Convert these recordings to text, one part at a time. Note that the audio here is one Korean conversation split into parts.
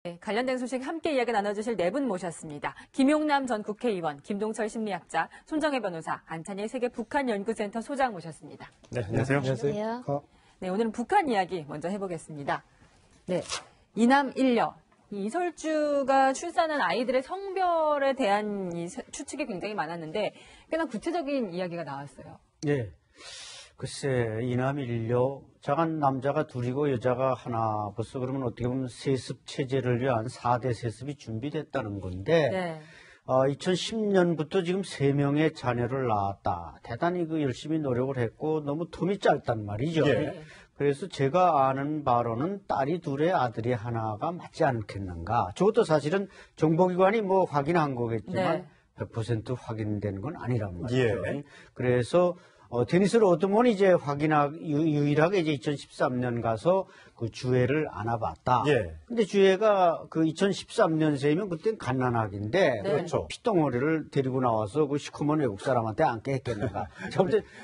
네, 관련된 소식 함께 이야기 나눠주실 네 분 모셨습니다. 김용남 전 국회의원, 김동철 심리학자, 손정혜 변호사, 안찬일 세계 북한연구센터 소장 모셨습니다. 네, 안녕하세요. 안녕하세요. 네, 오늘은 북한 이야기 먼저 해보겠습니다. 네, 이남 일녀. 이설주가 출산한 아이들의 성별에 대한 추측이 굉장히 많았는데 꽤나 구체적인 이야기가 나왔어요. 예. 글쎄, 이남 일녀, 작은 남자가 둘이고 여자가 하나, 벌써 그러면 어떻게 보면 세습 체제를 위한 4대 세습이 준비됐다는 건데, 네. 2010년부터 지금 3명의 자녀를 낳았다. 대단히 열심히 노력을 했고, 너무 텀이 짧단 말이죠. 네. 그래서 제가 아는 바로는 딸이 둘에 아들이 하나가 맞지 않겠는가. 저것도 사실은 정보기관이 확인한 거겠지만, 네. 100% 확인된 건 아니란 말이죠. 예. 그래서 데니스 로드먼이 이제 유일하게 이제 2013년 가서 그 주애를 안아봤다. 예. 근데 주애가 그 2013년생이면 그땐 갓난아기인데 네. 그렇죠. 피덩어리를 데리고 나와서 그 시커먼 외국 사람한테 안게 했겠는가.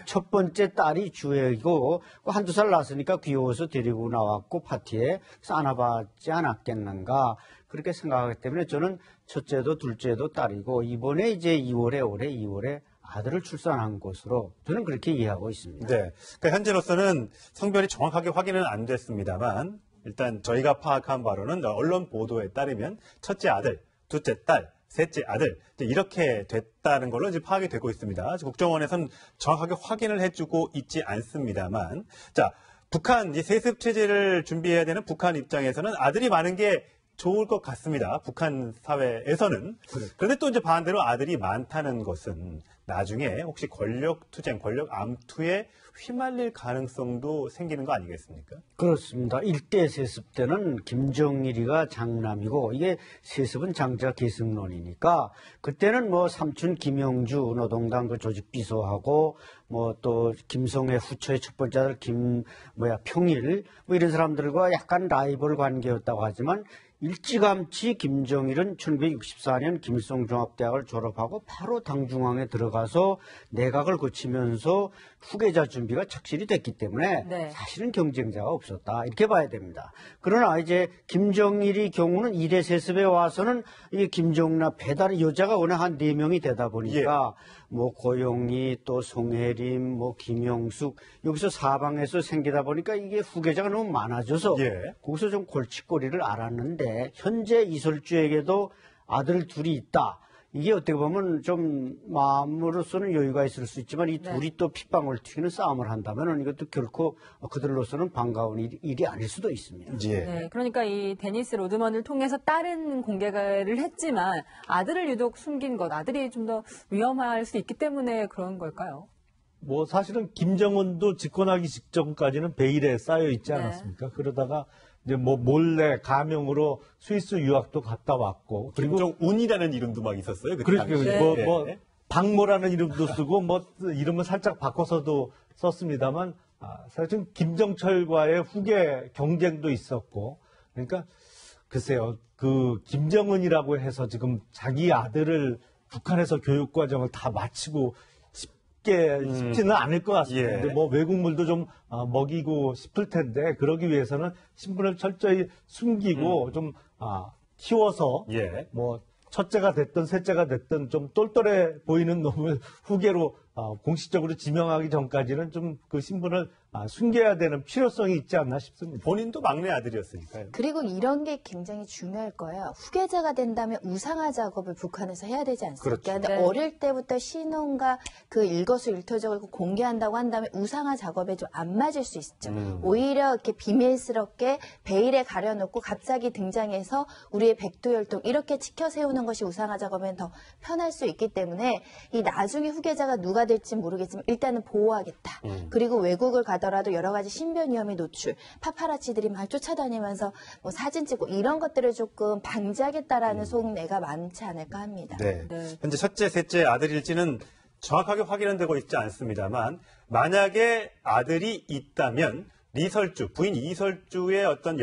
첫 번째 딸이 주애이고 한두 살 낳았으니까 귀여워서 데리고 나왔고 파티에 그래서 안아봤지 않았겠는가. 그렇게 생각하기 때문에 저는 첫째도 둘째도 딸이고 이번에 이제 올해 2월에 아들을 출산한 것으로 저는 그렇게 이해하고 있습니다. 네. 그러니까 현재로서는 성별이 정확하게 확인은 안 됐습니다만 일단 저희가 파악한 바로는 언론 보도에 따르면 첫째 아들, 둘째 딸, 셋째 아들 이렇게 됐다는 걸로 이제 파악이 되고 있습니다. 국정원에서는 정확하게 확인을 해주고 있지 않습니다만 자, 북한 이 세습 체제를 준비해야 되는 북한 입장에서는 아들이 많은 게 좋을 것 같습니다. 북한 사회에서는. 그런데 또 이제 반대로 아들이 많다는 것은 나중에 혹시 권력 투쟁, 권력 암투에 휘말릴 가능성도 생기는 거 아니겠습니까? 그렇습니다. 1대 세습 때는 김정일이가 장남이고 이게 세습은 장자 계승론이니까 그때는 삼촌 김영주 노동당 그 조직비서하고 또 김성애 후처의 첫 번째 아들 평일 이런 사람들과 약간 라이벌 관계였다고 하지만 일찌감치 김정일은 1964년 김일성종합대학을 졸업하고 바로 당중앙에 들어가서 내각을 거치면서 후계자 준비가 착실히 됐기 때문에 네. 사실은 경쟁자가 없었다. 이렇게 봐야 됩니다. 그러나 이제 김정일의 경우는 1대 세습에 와서는 이게 김정나 배달의 여자가 워낙 한 4명이 되다 보니까 고용희 또 송혜림 김영숙 여기서 사방에서 생기다 보니까 이게 후계자가 너무 많아져서 거기서 좀 골칫거리를 알았는데 현재 이설주에게도 아들 둘이 있다. 이게 어떻게 보면 좀 마음으로서는 여유가 있을 수 있지만 이 둘이 또 핏방울 튀기는 싸움을 한다면 이것도 결코 그들로서는 반가운 일이 아닐 수도 있습니다. 네, 그러니까 이 데니스 로드먼을 통해서 딸은 공개를 했지만 아들을 유독 숨긴 것, 아들이 좀 더 위험할 수 있기 때문에 그런 걸까요? 사실은 김정은도 집권하기 직전까지는 베일에 쌓여 있지 않았습니까? 그러다가 이제 몰래 가명으로 스위스 유학도 갔다 왔고 그리고 김정운이라는 이름도 막 있었어요. 그렇죠. 박모라는 이름도 쓰고 이름을 살짝 바꿔서도 썼습니다만 사실 김정철과의 후계 경쟁도 있었고 그러니까 글쎄요. 그 김정은이라고 해서 지금 자기 아들을 북한에서 교육 과정을 다 마치고 쉽지는 않을 것 같습니다. 근데 외국물도 좀 먹이고 싶을 텐데 그러기 위해서는 신분을 철저히 숨기고 좀 키워서 첫째가 됐든 셋째가 됐든 좀 똘똘해 보이는 놈을 후계로 공식적으로 지명하기 전까지는 좀 그 신분을 숨겨야 되는 필요성이 있지 않나 싶습니다. 본인도 막내 아들이었으니까요. 그리고 이런 게 굉장히 중요할 거예요. 후계자가 된다면 우상화 작업을 북한에서 해야 되지 않습니까? 그렇죠. 근데 어릴 때부터 신혼과 그 일거수일투족을 공개한다고 한다면 우상화 작업에 좀 안 맞을 수 있죠. 오히려 이렇게 비밀스럽게 베일에 가려놓고 갑자기 등장해서 우리의 백두혈통 이렇게 치켜 세우는 것이 우상화 작업엔 더 편할 수 있기 때문에 이 나중에 후계자가 누가 될지 모르겠지만 일단은 보호하겠다. 그리고 외국을 가더라도 여러 가지 신변 위험에 노출, 파파라치들이 막 쫓아다니면서 사진 찍고 이런 것들을 조금 방지하겠다라는 속내가 많지 않을까 합니다. 네. 현재 첫째, 셋째 아들일지는 정확하게 확인은 되고 있지 않습니다만 만약에 아들이 있다면 리설주, 부인 이설주의 어떤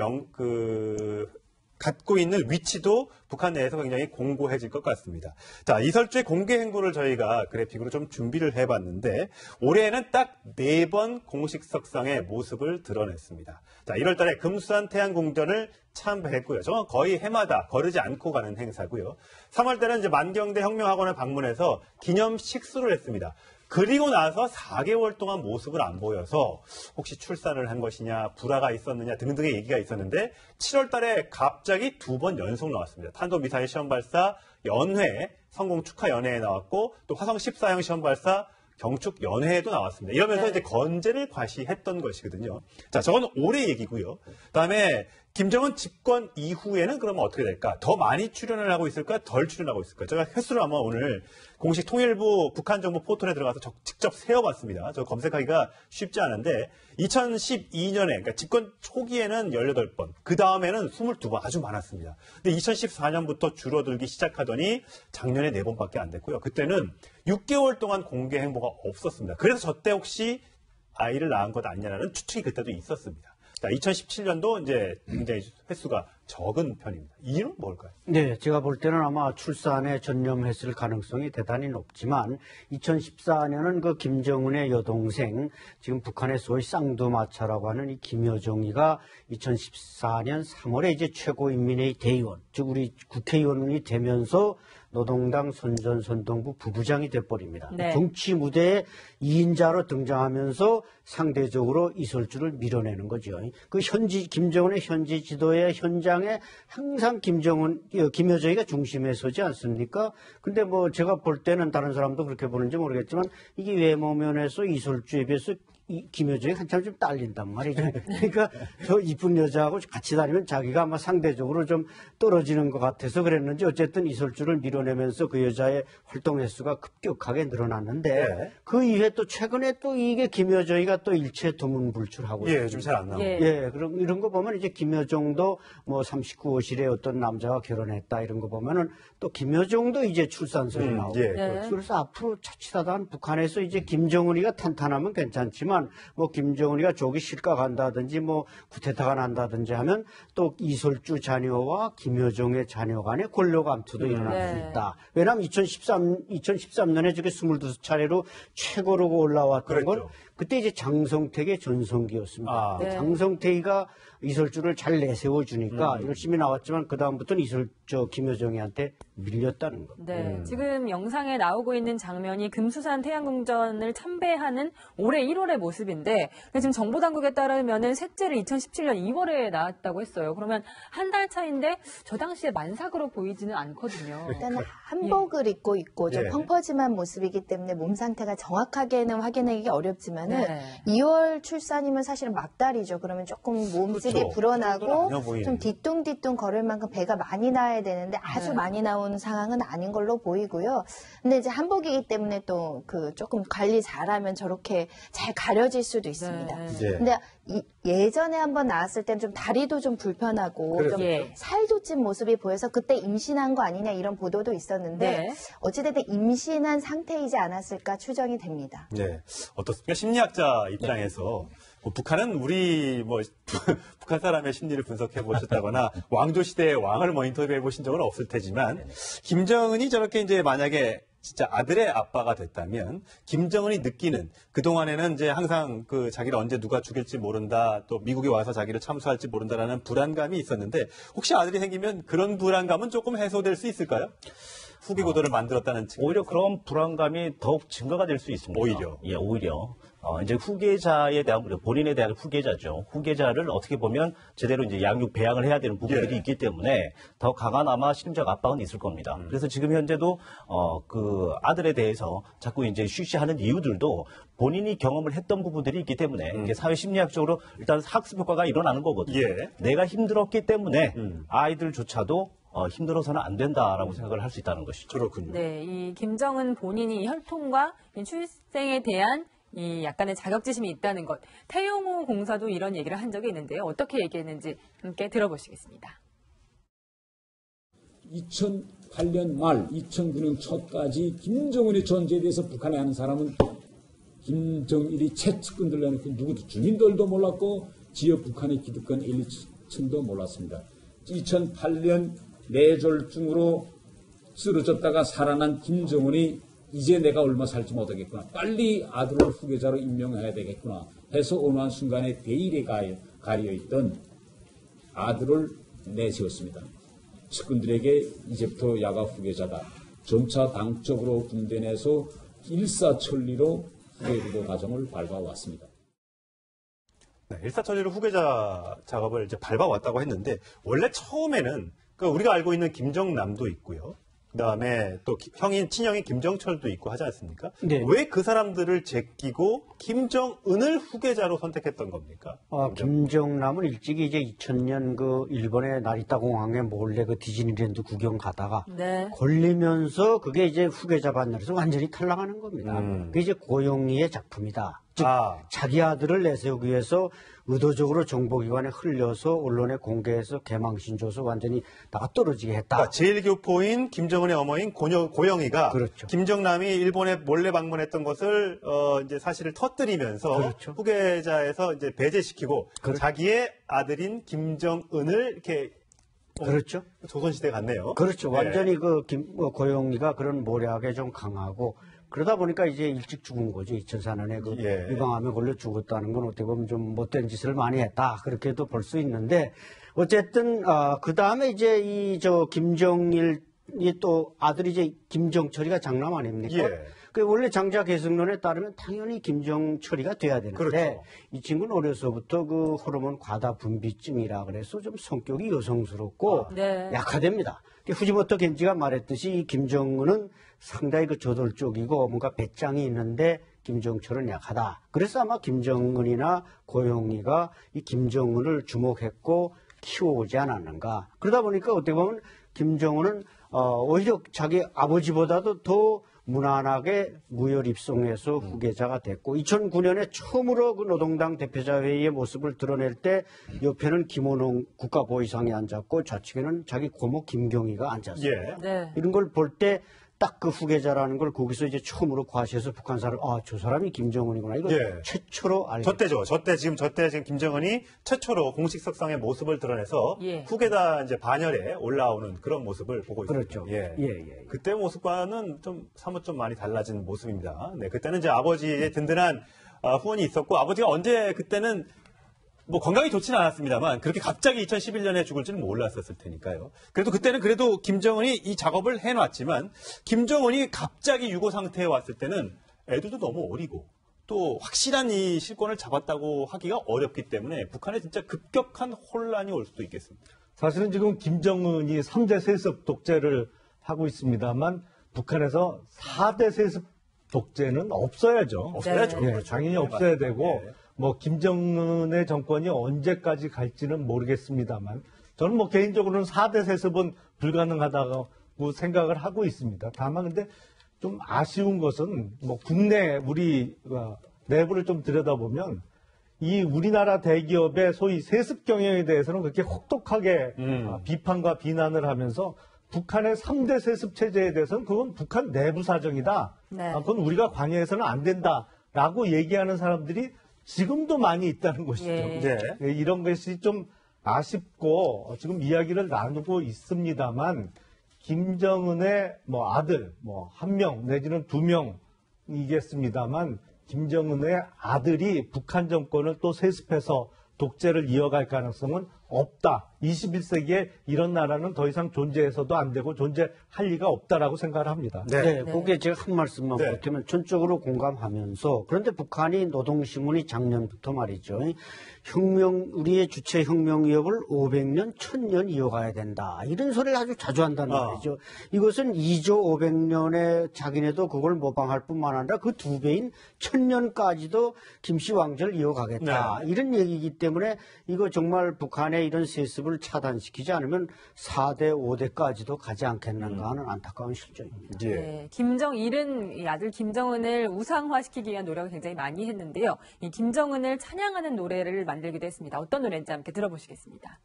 갖고 있는 위치도 북한 내에서 굉장히 공고해질 것 같습니다. 자, 이설주의 공개 행보를 저희가 그래픽으로 좀 준비를 해봤는데 올해에는 딱 4번 공식 석상의 모습을 드러냈습니다. 자, 1월 달에 금수산 태양궁전을 참배했고요. 저건 거의 해마다 거르지 않고 가는 행사고요. 3월 달에는 이제 만경대 혁명학원을 방문해서 기념 식수를 했습니다. 그리고 나서 4개월 동안 모습을 안 보여서 혹시 출산을 한 것이냐, 불화가 있었느냐 등등의 얘기가 있었는데 7월 달에 갑자기 2번 연속 나왔습니다. 탄도미사일 시험 발사 연회, 성공 축하 연회에 나왔고 또 화성 14형 시험 발사 경축 연회에도 나왔습니다. 이러면서 이제 건재를 과시했던 것이거든요. 자, 저건 올해 얘기고요. 그다음에 김정은 집권 이후에는 그러면 어떻게 될까? 더 많이 출연을 하고 있을까? 덜 출연하고 있을까? 제가 횟수를 아마 오늘 공식 통일부 북한 정보 포털에 들어가서 직접 세어봤습니다. 저 검색하기가 쉽지 않은데 2012년에 그러니까 집권 초기에는 18번, 그 다음에는 22번 아주 많았습니다. 근데 2014년부터 줄어들기 시작하더니 작년에 4번밖에 안 됐고요. 그때는 6개월 동안 공개 행보가 없었습니다. 그래서 저 때 혹시 아이를 낳은 것 아니냐라는 추측이 그때도 있었습니다. 자, 2017년도 이제 굉장히 횟수가 적은 편입니다. 이유는 뭘까요? 네, 제가 볼 때는 아마 출산에 전념했을 가능성이 대단히 높지만 2014년은 그 김정은의 여동생 지금 북한의 소위 쌍두마차라고 하는 이 김여정이가 2014년 3월에 이제 최고인민회의 대의원, 즉 우리 국회의원이 되면서 노동당 선전선동부 부부장이 돼버립니다. 네. 정치 무대에 2인자로 등장하면서 상대적으로 이설주를 밀어내는 거죠. 그 김정은의 현지 지도의 현장에 항상 김여정이가 중심에 서지 않습니까? 근데 뭐 제가 볼 때는 다른 사람도 그렇게 보는지 모르겠지만 이게 외모 면에서 이설주에 비해서 김여정이 한참 좀 딸린단 말이죠. 그러니까 저 이쁜 여자하고 같이 다니면 자기가 아마 상대적으로 좀 떨어지는 것 같아서 그랬는지 어쨌든 이설주를 밀어내면서 그 여자의 활동 횟수가 급격하게 늘어났는데 네. 그 이후에 또 최근에 또 이게 김여정이가 또 일체 두문불출하고 예, 좀 잘 안 나오고. 예. 예, 그럼 이런 거 보면 이제 김여정도 뭐 39호실에 어떤 남자와 결혼했다 이런 거 보면은 또 김여정도 이제 출산설이 나오고. 예, 네. 그래서 앞으로 차치하다 북한에서 이제 김정은이가 탄탄하면 괜찮지만 뭐 김정은이가 조기 실각한다든지 뭐 쿠데타가 난다든지 하면 또 이설주 자녀와 김여정의 자녀 간의 권력 감투도 일어날 수 있다. 왜냐하면 2013년에 저게 22차례로 최고로 올라왔던 건 그랬죠. 그때 이제 장성택의 전성기였습니다. 아. 네. 장성택이가 이설주를 잘 내세워 주니까 열심히 나왔지만 그 다음부터는 김여정이한테 밀렸다는 거. 네, 지금 영상에 나오고 있는 장면이 금수산 태양궁전을 참배하는 올해 1월의 모습인데 지금 정보당국에 따르면은 셋째를 2017년 2월에 나왔다고 했어요. 그러면 한 달 차인데 저 당시에 만삭으로 보이지는 않거든요. 일단은 한복을 입고 있고 좀 예. 펑퍼짐한 모습이기 때문에 몸 상태가 정확하게는 확인하기가 어렵지만은 네. 2월 출산이면 사실은 막달이죠. 그러면 조금 몸집이 그렇죠. 불어나고 아니어 보이는. 좀 뒤뚱뒤뚱 걸을 만큼 배가 많이 나야 되는데 아주 네. 많이 나오는 상황은 아닌 걸로 보이고요. 근데 이제 한복이기 때문에 또 그 조금 관리 잘하면 저렇게 잘 가려질 수도 있습니다. 네. 예. 근데 예전에 한번 나왔을 때는 좀 다리도 좀 불편하고 좀 예. 살도 찐 모습이 보여서 그때 임신한 거 아니냐 이런 보도도 있었는데 네. 어찌됐든 임신한 상태이지 않았을까 추정이 됩니다. 네. 어떻습니까? 심리학자 입장에서 뭐 북한은 우리 뭐 북한 사람의 심리를 분석해 보셨다거나 왕조 시대의 왕을 뭐 인터뷰해 보신 적은 없을 테지만 김정은이 저렇게 이제 만약에 진짜 아들의 아빠가 됐다면 김정은이 느끼는 그동안에는 이제 항상 그 자기를 언제 누가 죽일지 모른다 또 미국에 와서 자기를 참수할지 모른다라는 불안감이 있었는데 혹시 아들이 생기면 그런 불안감은 조금 해소될 수 있을까요? 후비 고도를 만들었다는 측면. 오히려 그런 불안감이 더욱 증가가 될 수 있습니다. 오히려. 예, 오히려. 이제 후계자에 대한, 본인에 대한 후계자죠. 후계자를 어떻게 보면 제대로 이제 양육, 배양을 해야 되는 부분들이 예. 있기 때문에 더 강한 아마 심리적 압박은 있을 겁니다. 그래서 지금 현재도, 그 아들에 대해서 자꾸 이제 쉬쉬하는 이유들도 본인이 경험을 했던 부분들이 있기 때문에 이게 사회 심리학적으로 일단 학습 효과가 일어나는 거거든요. 예. 내가 힘들었기 때문에 아이들조차도 힘들어서는 안 된다라고 생각을 할 수 있다는 것이죠. 그렇군요. 네, 이 김정은 본인이 혈통과 이 출생에 대한 이 약간의 자격지심이 있다는 것. 태용호 공사도 이런 얘기를 한 적이 있는데요. 어떻게 얘기했는지 함께 들어보시겠습니다. 2008년 말 2009년 초까지 김정은의 존재에 대해서 북한에 하는 사람은 김정일이 채측근들 내놓고 누구도 주민들도 몰랐고 지역 북한의 기득권 엘리트층도 몰랐습니다. 2008년 뇌졸중으로 쓰러졌다가 살아난 김정은이 이제 내가 얼마 살지 못하겠구나. 빨리 아들을 후계자로 임명해야 되겠구나 해서 어느 한순간에 베일에 가려있던 아들을 내세웠습니다. 측근들에게 이제부터 야가 후계자다. 점차 당적으로 군대 내서 일사천리로 후계구도 과정을 밟아왔습니다. 네, 일사천리로 후계자 작업을 이제 밟아왔다고 했는데 원래 처음에는 우리가 알고 있는 김정남도 있고요. 그다음에 또 형인 친형인 김정철도 있고 하지 않습니까? 네. 왜 그 사람들을 제끼고 김정은을 후계자로 선택했던 겁니까? 김정남은 일찍이 이제 2000년 그 일본의 나리타 공항에 몰래 그 디즈니랜드 구경 가다가 네. 걸리면서 그게 이제 후계자 반열에서 완전히 탈락하는 겁니다. 그게 이제 고용리의 작품이다. 즉 자기 아들을 내세우기 위해서 의도적으로 정보기관에 흘려서 언론에 공개해서 개망신 줘서 완전히 나가 떨어지게 했다. 그러니까 제1교포인 김정은의 어머인 고영희가 그렇죠. 김정남이 일본에 몰래 방문했던 것을 이제 사실을 터뜨리면서 그렇죠. 후계자에서 이제 배제시키고 그렇죠. 자기의 아들인 김정은을 이렇게 그렇죠. 조선시대 같네요. 그렇죠. 네. 완전히 고영희가 그런 모략에 좀 강하고 그러다 보니까 이제 일찍 죽은 거죠. 2004년에 그 예. 유방암에 걸려 죽었다는 건 어떻게 보면 좀 못된 짓을 많이 했다. 그렇게도 볼 수 있는데 어쨌든 그 다음에 이제 김정일이 또 아들이 이제 김정철이가 장남 아닙니까? 예. 그 원래 장자 계승론에 따르면 당연히 김정철이가 돼야 되는데 그렇죠. 이 친구는 어려서부터 그 호르몬 과다 분비증이라 그래서 좀 성격이 여성스럽고 네. 약화됩니다. 후지모토 겐지가 말했듯이 이 김정은은 상당히 그 저돌적이고 뭔가 배짱이 있는데 김정철은 약하다. 그래서 아마 김정은이나 고영희가 이 김정은을 주목했고 키워오지 않았는가. 그러다 보니까 어떻게 보면 김정은은 오히려 자기 아버지보다도 더 무난하게 무혈 입성해서 후계자가 됐고 2009년에 처음으로 그 노동당 대표자 회의의 모습을 드러낼 때 옆에는 김원홍 국가보위상이 앉았고 좌측에는 자기 고모 김경희가 앉았어요. 예. 네. 이런 걸 볼 때 딱 그 후계자라는 걸 거기서 이제 처음으로 과시해서 북한 사람 저 사람이 김정은이구나 이거 예. 최초로 알게 저때 지금 김정은이 최초로 공식 석상의 모습을 드러내서 예. 후계자 이제 반열에 올라오는 그런 모습을 보고 있습니다. 그렇죠. 예. 예. 그때 모습과는 사뭇 좀 많이 달라진 모습입니다. 네, 그때는 이제 아버지의 든든한 후원이 있었고 아버지가 언제 그때는 뭐 건강이 좋지는 않았습니다만 그렇게 갑자기 2011년에 죽을 줄은 몰랐었을 테니까요. 그래도 그때는 김정은이 이 작업을 해놨지만 김정은이 갑자기 유고 상태에 왔을 때는 애들도 너무 어리고 또 확실한 이 실권을 잡았다고 하기가 어렵기 때문에 북한에 진짜 급격한 혼란이 올 수도 있겠습니다. 사실은 지금 김정은이 3대 세습 독재를 하고 있습니다만 북한에서 4대 세습 독재는 없어야죠. 없어야죠. 예, 그렇죠. 당연히 네, 없어야 맞습니다. 되고 예. 뭐 김정은의 정권이 언제까지 갈지는 모르겠습니다만 저는 뭐 개인적으로는 4대 세습은 불가능하다고 생각을 하고 있습니다. 다만 근데 좀 아쉬운 것은 뭐 국내 우리 내부를 좀 들여다보면 이 우리나라 대기업의 소위 세습 경영에 대해서는 그렇게 혹독하게 비판과 비난을 하면서 북한의 3대 세습 체제에 대해서는 그건 북한 내부 사정이다. 네. 그건 우리가 관여해서는 안 된다라고 얘기하는 사람들이 지금도 많이 있다는 것이죠. 예. 네. 이런 것이 좀 아쉽고 지금 이야기를 나누고 있습니다만 김정은의 뭐 아들 뭐 한 명 내지는 2명이겠습니다만 김정은의 아들이 북한 정권을 또 세습해서 독재를 이어갈 가능성은 없다. 21세기에 이런 나라는 더 이상 존재해서도 안 되고 존재할 리가 없다라고 생각을 합니다. 네, 거기에 제가 한 말씀만 네. 보태면 전적으로 공감하면서 그런데 북한이 노동신문이 작년부터 말이죠. 우리의 주체 혁명 위협을 500년, 1000년 이어가야 된다. 이런 소리를 아주 자주 한다는 말이죠. 이것은 2조 500년에 자기네도 그걸 모방할 뿐만 아니라 그 2배인 1000년까지도 김씨 왕조를 이어가겠다. 이런 얘기이기 때문에 이거 정말 북한의 이런 세습을 차단시키지 않으면 4대, 5대까지도 가지 않겠는가 하는 안타까운 실정입니다. 예. 네, 김정일은 이 아들 김정은을 우상화시키기 위한 노력을 굉장히 많이 했는데요. 이 김정은을 찬양하는 노래를 만들기도 했습니다. 어떤 노래인지 함께 들어보시겠습니다.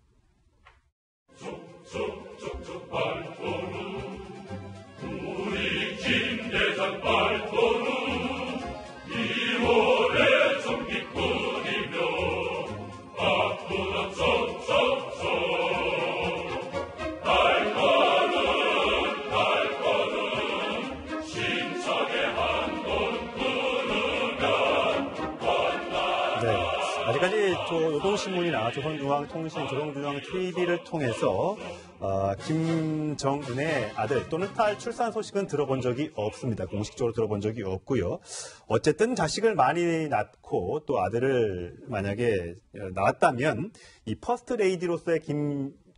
우리 김대장 발도는 2월의 전기꾼이며 바쁘다 척척척 노동신문이나 조선중앙통신, 조선중앙TV를 통해서 김정은의 아들 또는 딸 출산 소식은 들어본 적이 없습니다. 공식적으로 들어본 적이 없고요. 어쨌든 자식을 많이 낳고 또 아들을 만약에 낳았다면 이 퍼스트 레이디로서의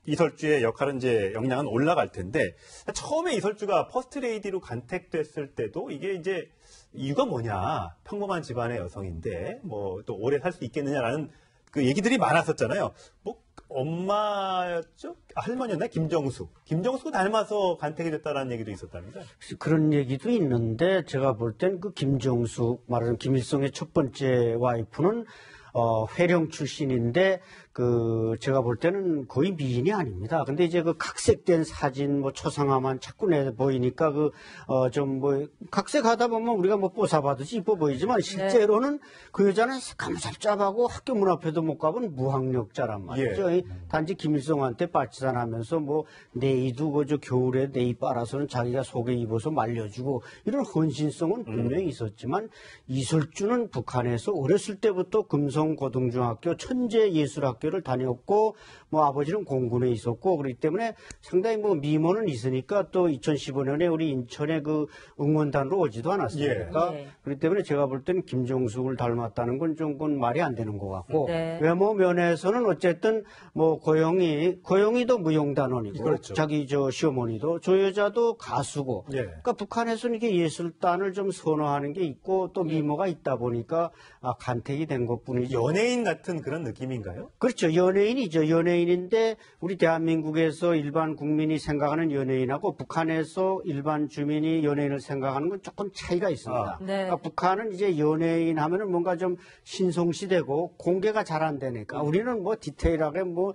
이설주의 역할은 이제 역량은 올라갈 텐데, 처음에 이설주가 퍼스트 레이디로 간택됐을 때도 이게 이제 이유가 뭐냐, 평범한 집안의 여성인데 뭐 또 오래 살 수 있겠느냐라는 그 얘기들이 많았었잖아요. 뭐 엄마였죠? 할머니였나? 김정숙 닮아서 간택이 됐다라는 얘기도 있었답니다. 그런 얘기도 있는데 제가 볼 땐 그 김정숙, 말하자면 김일성의 첫 번째 와이프는 회령 출신인데 제가 볼 때는 거의 미인이 아닙니다. 근데 이제 그 각색된 사진, 뭐 초상화만 자꾸 내 보이니까 각색하다 보면 우리가 뭐 뽀사봐듯이 이뻐 보이지만 실제로는 그 여자는 까무잡잡하고 학교 문 앞에도 못 가본 무학력자란 말이죠. 단지 김일성한테 빠치산하면서 뭐 네이도 그저 겨울에 네이 빨아서는 자기가 속에 입어서 말려주고 이런 헌신성은 분명히 있었지만 이설주는 북한에서 어렸을 때부터 금성고등중학교 천재예술학교를 다녔고 뭐 아버지는 공군에 있었고 그렇기 때문에 상당히 뭐 미모는 있으니까 또 2015년에 우리 인천에 그 응원단으로 오지도 않았습니까? 그렇기 때문에 제가 볼 때는 김정숙을 닮았다는 건 좀 그건 말이 안 되는 것 같고 외모 면에서는 어쨌든 뭐 고영이도 무용단원이고 그렇죠. 자기 시어머니도 조 여자도 가수고 그러니까 북한에서는 이게 예술단을 좀 선호하는 게 있고 또 미모가 있다 보니까 간택이 된 것뿐이죠. 연예인 같은 그런 느낌인가요? 그렇죠. 연예인이죠. 연예인인데 우리 대한민국에서 일반 국민이 생각하는 연예인하고 북한에서 일반 주민이 연예인을 생각하는 건 조금 차이가 있습니다. 그러니까 북한은 이제 연예인 하면은 뭔가 좀 신성시되고 공개가 잘 안 되니까 우리는 뭐 디테일하게 뭐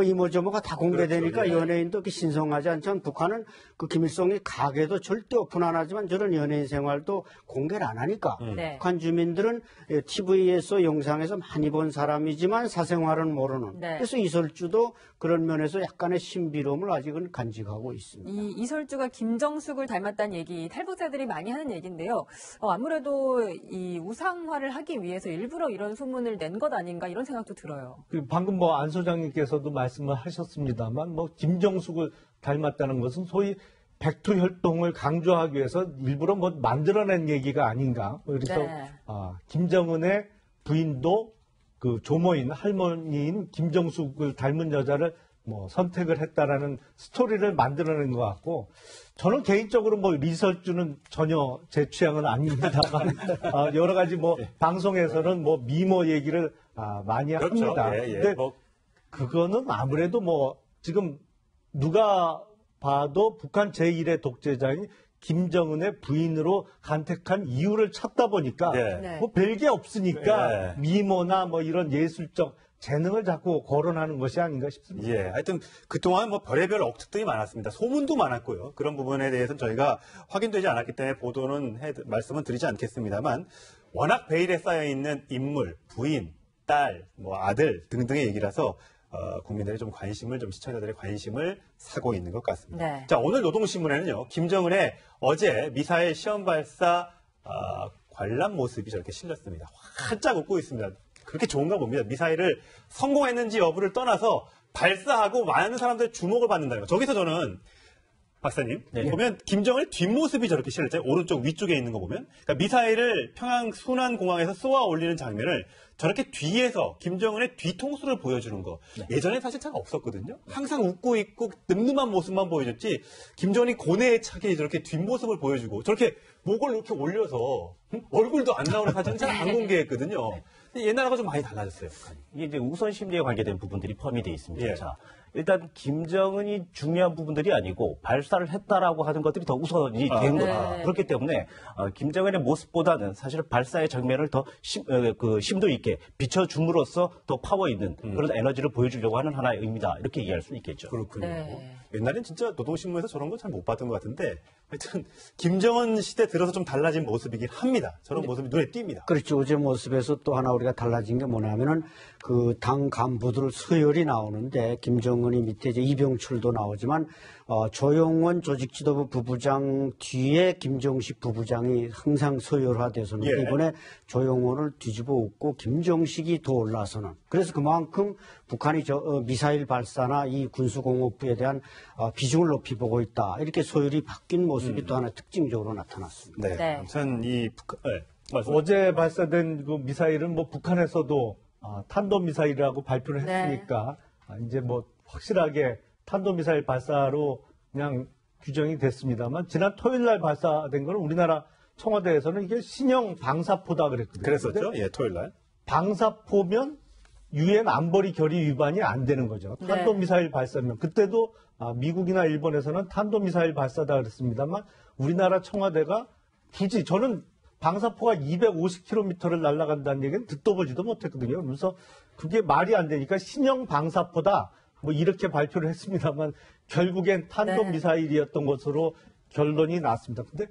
이모저모가 다 공개되니까 그렇죠. 연예인도 그렇게 신성하지 않지만 북한은 그 김일성이 가게도 절대 오픈 안 하지만 저런 연예인 생활도 공개를 안 하니까 북한 주민들은 TV에서 영상에서 많이 본 사람이지만 사생활은 모르는. 그래서 이설주도 그런 면에서 약간의 신비로움을 아직은 간직하고 있습니다. 이 이설주가 김정숙을 닮았다는 얘기 탈북자들이 많이 하는 얘기인데요. 아무래도 이 우상화를 하기 위해서 일부러 이런 소문을 낸 것 아닌가 이런 생각도 들어요. 방금 뭐 안 소장님께서도 말씀을 하셨습니다만 뭐 김정숙을 닮았다는 것은 소위 백투 혈통을 강조하기 위해서 일부러 뭐 만들어낸 얘기가 아닌가. 그래서 김정은의 부인도 그 조모인 할머니인 김정숙을 닮은 여자를 뭐 선택을 했다라는 스토리를 만들어낸 것 같고, 저는 개인적으로 뭐 리설주는 전혀 제 취향은 아닙니다만 여러 가지 뭐 방송에서는 뭐 미모 얘기를 많이 합니다. 근데 그거는 아무래도 뭐 지금 누가 봐도 북한 제1의 독재자인 김정은의 부인으로 간택한 이유를 찾다 보니까 뭐 별게 없으니까 미모나 뭐 이런 예술적 재능을 자꾸 거론하는 것이 아닌가 싶습니다. 하여튼 그동안 뭐 별의별 억측들이 많았습니다. 소문도 많았고요. 그런 부분에 대해서는 저희가 확인되지 않았기 때문에 말씀은 드리지 않겠습니다만, 워낙 베일에 쌓여있는 인물, 부인, 딸, 뭐 아들 등등의 얘기라서 국민들의 시청자들의 관심을 사고 있는 것 같습니다. 자, 오늘 노동신문에는요, 김정은의 어제 미사일 시험 발사 관람 모습이 저렇게 실렸습니다. 활짝 웃고 있습니다. 그렇게 좋은가 봅니다. 미사일을 성공했는지 여부를 떠나서 발사하고 많은 사람들의 주목을 받는다는 거. 저기서 저는 박사님 보면 김정은의 뒷모습이 저렇게 실렸잖아요. 오른쪽 위쪽에 있는 거 보면, 그러니까 미사일을 평양 순안공항에서 쏘아 올리는 장면을 저렇게 뒤에서 김정은의 뒤통수를 보여주는 거. 예전에 사실 잘 없었거든요. 항상 웃고 있고 늠름한 모습만 보여줬지, 김정은이 고뇌에 차게 저렇게 뒷모습을 보여주고 저렇게 목을 이렇게 올려서 얼굴도 안 나오는 사진은 잘 안 공개했거든요. 근데 옛날하고 좀 많이 달라졌어요. 이게 이제 우선 심리에 관계된 부분들이 포함이 되어 있습니다. 자, 일단 김정은이 중요한 부분들이 아니고 발사를 했다라고 하는 것들이 더 우선이 된 거다. 그렇기 때문에 김정은의 모습보다는 사실 발사의 장면을 더 심도 있게 비춰줌으로써 더 파워 있는 그런 에너지를 보여주려고 하는 하나의 의미다. 이렇게 이해할 수 있겠죠. 그렇군요. 옛날엔 진짜 노동신문에서 저런 거 잘 못 봤던 것 같은데, 하여튼 김정은 시대 들어서 좀 달라진 모습이긴 합니다. 저런 모습이 눈에 띕니다. 그렇죠. 어제 모습에서 또 하나 우리가 달라진 게 뭐냐면은 그 당 간부들 서열이 나오는데 김정은 김정은이 밑에 이제 이병철도 나오지만 조용원 조직지도부 부부장 뒤에 김정식 부부장이 항상 서열화돼서는 예. 이번에 조용원을 뒤집어 엎고 김정식이 더 올라서는 그래서 그만큼 북한이 미사일 발사나 이 군수공업부에 대한 비중을 높이 보고 있다. 이렇게 소열이 바뀐 모습이 또 하나 특징적으로 나타났습니다. 네. 네. 아무튼 이 북한, 네. 말씀. 어제 발사된 그 미사일은 뭐 북한에서도 탄도미사일이라고 발표를 네. 했으니까 이제 뭐 확실하게 탄도미사일 발사로 그냥 규정이 됐습니다만 지난 토요일 날 발사된 거는 우리나라 청와대에서는 이게 신형 방사포다 그랬거든요. 그랬었죠? 예, 토요일 날. 방사포면 유엔 안보리 결의 위반이 안 되는 거죠. 네. 탄도미사일 발사면. 그때도 미국이나 일본에서는 탄도미사일 발사다 그랬습니다만 우리나라 청와대가 굳이 저는 방사포가 250km를 날아간다는 얘기는 듣도 보지도 못했거든요. 그래서 그게 말이 안 되니까 신형 방사포다 뭐 이렇게 발표를 했습니다만 결국엔 탄도미사일이었던 것으로 결론이 났습니다. 근데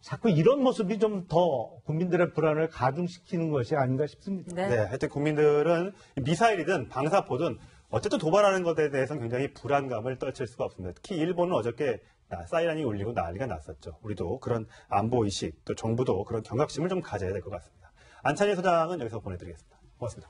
자꾸 이런 모습이 좀 더 국민들의 불안을 가중시키는 것이 아닌가 싶습니다. 네. 네, 하여튼 국민들은 미사일이든 방사포든 어쨌든 도발하는 것에 대해서는 굉장히 불안감을 떨칠 수가 없습니다. 특히 일본은 어저께 사이렌이 울리고 난리가 났었죠. 우리도 그런 안보의식, 또 정부도 그런 경각심을 좀 가져야 될 것 같습니다. 안찬희 소장은 여기서 보내드리겠습니다. 고맙습니다.